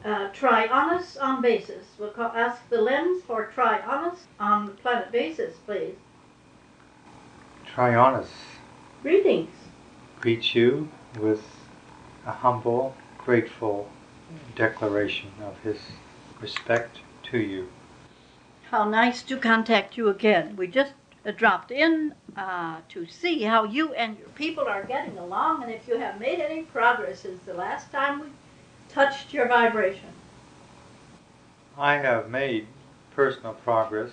Trianus on basis. Ask the lens for Trianus on the planet basis, please. Trionus Greetings. greets you with a humble, grateful declaration of his respect to you. How nice to contact you again. We just dropped in to see how you and your people are getting along and if you have made any progress since the last time we touched your vibration. I have made personal progress,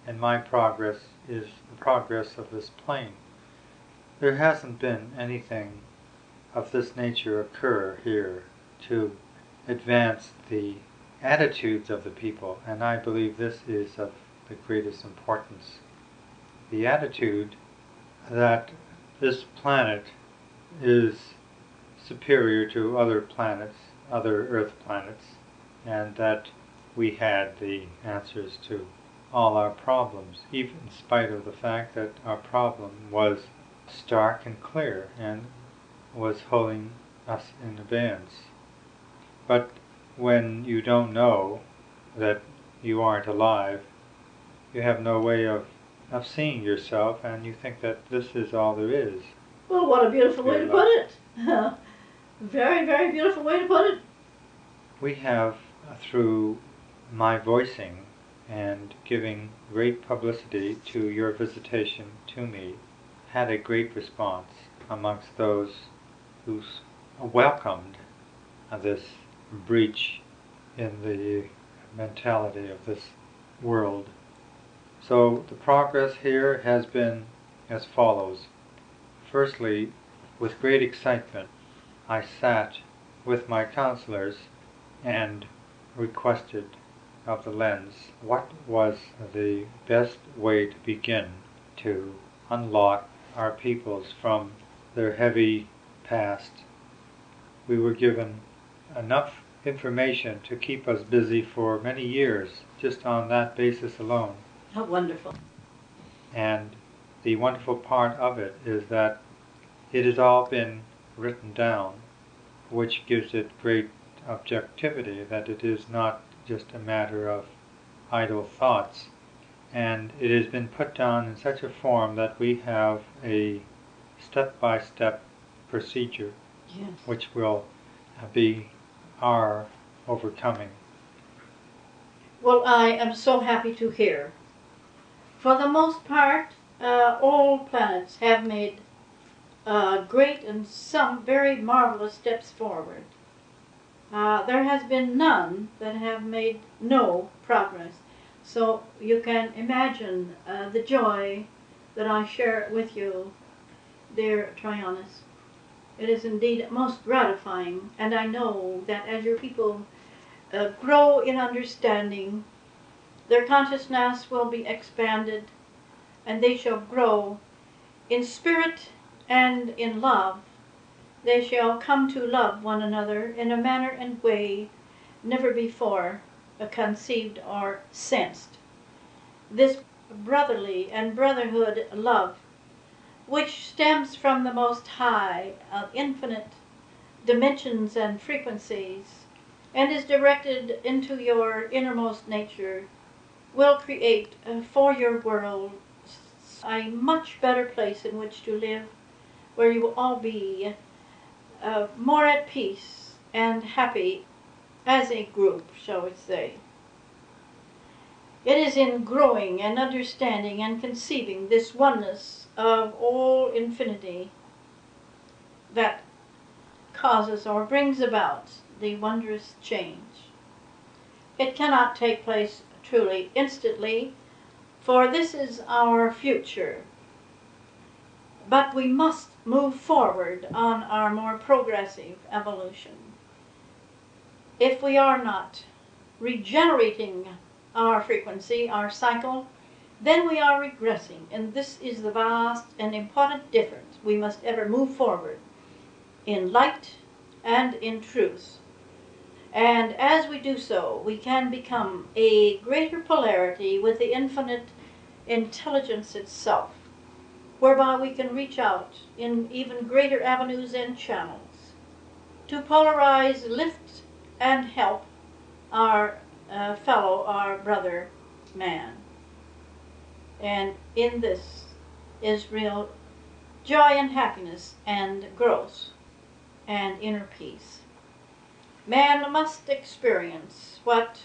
and my progress is the progress of this plane. There hasn't been anything of this nature occur here to advance the attitudes of the people, and I believe this is of the greatest importance. The attitude that this planet is superior to other planets, other Earth planets, and that we had the answers to all our problems, even in spite of the fact that our problem was stark and clear and was holding us in abeyance. But when you don't know that you aren't alive, you have no way of seeing yourself, and you think that this is all there is. Well, what a beautiful way to put it. Very, very beautiful way to put it. We have, through my voicing and giving great publicity to your visitation to me, had a great response amongst those who welcomed this breach in the mentality of this world. So the progress here has been as follows. Firstly, with great excitement, I sat with my counselors and requested of the lens what was the best way to begin to unlock our peoples from their heavy past. We were given enough information to keep us busy for many years, just on that basis alone. How wonderful. And the wonderful part of it is that it has all been written down, which gives it great objectivity, that it is not just a matter of idle thoughts. And it has been put down in such a form that we have a step-by-step procedure, yes, which will be our overcoming. Well, I am so happy to hear. For the most part, all planets have made great and some very marvelous steps forward. There has been none that have made no progress. So you can imagine the joy that I share with you, dear Trionus. It is indeed most gratifying, and I know that as your people grow in understanding, their consciousness will be expanded, and they shall grow in spirit and in love. They shall come to love one another in a manner and way never before conceived or sensed. This brotherly and brotherhood love, which stems from the Most High of infinite dimensions and frequencies, and is directed into your innermost nature, will create for your world a much better place in which to live, where you will all be more at peace and happy as a group, shall we say. It is in growing and understanding and conceiving this oneness of all infinity that causes or brings about the wondrous change. It cannot take place truly instantly, for this is our future. But we must move forward on our more progressive evolution. If we are not regenerating our frequency, our cycle, then we are regressing, and this is the vast and important difference. We must ever move forward in light and in truth. And as we do so, we can become a greater polarity with the infinite intelligence itself, whereby we can reach out in even greater avenues and channels to polarize, lift, and help our fellow, our brother man. And in this is real joy and happiness and growth and inner peace. Man must experience what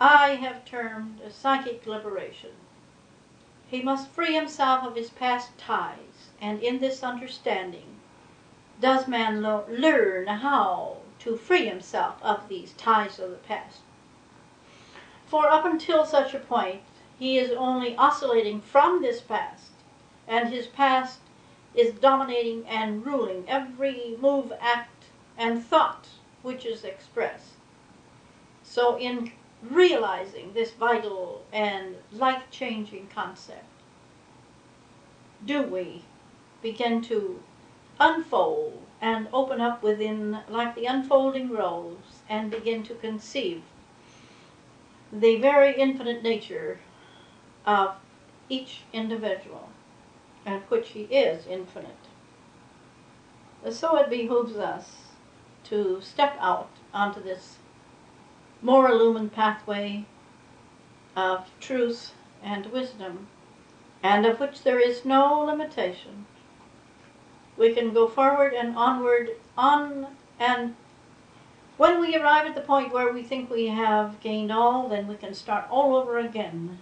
I have termed a psychic liberation. He must free himself of his past ties, and in this understanding does man learn how to free himself of these ties of the past. For up until such a point, he is only oscillating from this past, and his past is dominating and ruling every move, act, and thought which is expressed. So in realizing this vital and life-changing concept, do we begin to unfold and open up within, like the unfolding rose, and begin to conceive the very infinite nature of each individual, and which he is infinite. So it behooves us to step out onto this more illumined pathway of truth and wisdom, and of which there is no limitation. We can go forward and onward, and when we arrive at the point where we think we have gained all, then we can start all over again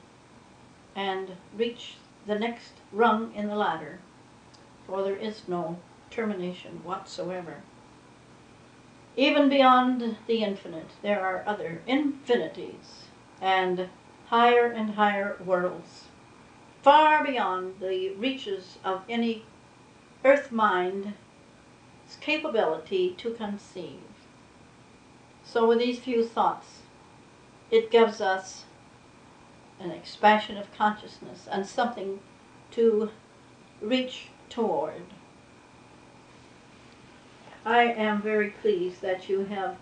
and reach the next rung in the ladder, for there is no termination whatsoever. Even beyond the infinite, there are other infinities and higher worlds, far beyond the reaches of any earth mind's capability to conceive. So with these few thoughts, it gives us an expansion of consciousness and something to reach toward. I am very pleased that you have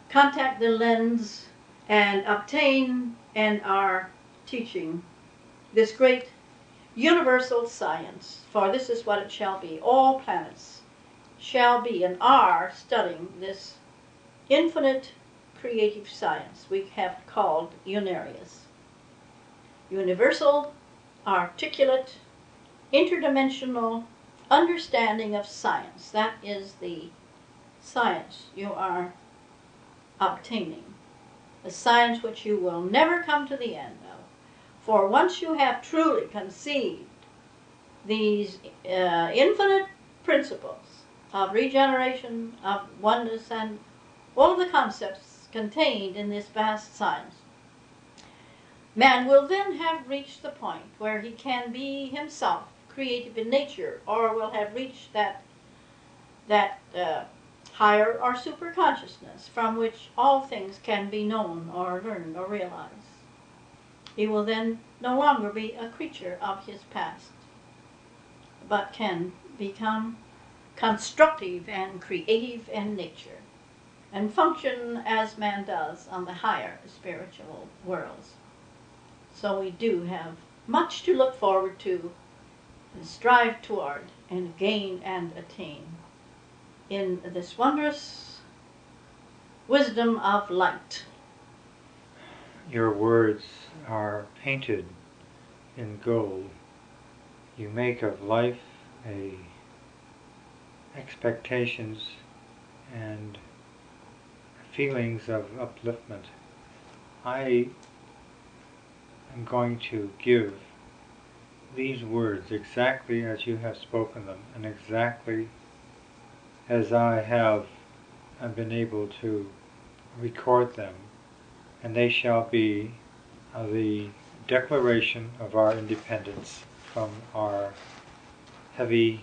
contacted the lens and obtained and are teaching this great universal science, for this is what it shall be. All planets shall be and are studying this infinite creative science we have called Unarius. Universal, articulate, interdimensional understanding of science. That is the science you are obtaining. A science which you will never come to the end of. For once you have truly conceived these infinite principles of regeneration, of oneness, and all of the concepts contained in this vast science, man will then have reached the point where he can be himself creative in nature, or will have reached that higher or super consciousness from which all things can be known or learned or realized. He will then no longer be a creature of his past, but can become constructive and creative in nature, and function as man does on the higher spiritual worlds. So we do have much to look forward to and strive toward and gain and attain in this wondrous wisdom of light. Your words are painted in gold. You make of life expectations and feelings of upliftment. I am going to give these words exactly as you have spoken them, and exactly as I have been able to record them, and they shall be the declaration of our independence from our heavy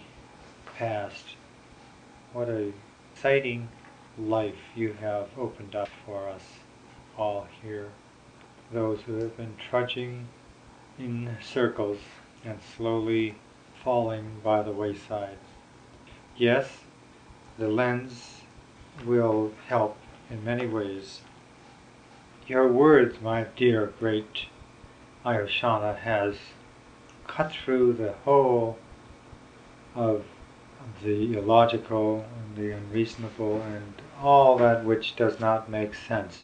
past. What an exciting life you have opened up for us all here, those who have been trudging in circles and slowly falling by the wayside. Yes, the lens will help in many ways. Your words, my dear great Ayashana, has cut through the whole of the illogical and the unreasonable and all that which does not make sense.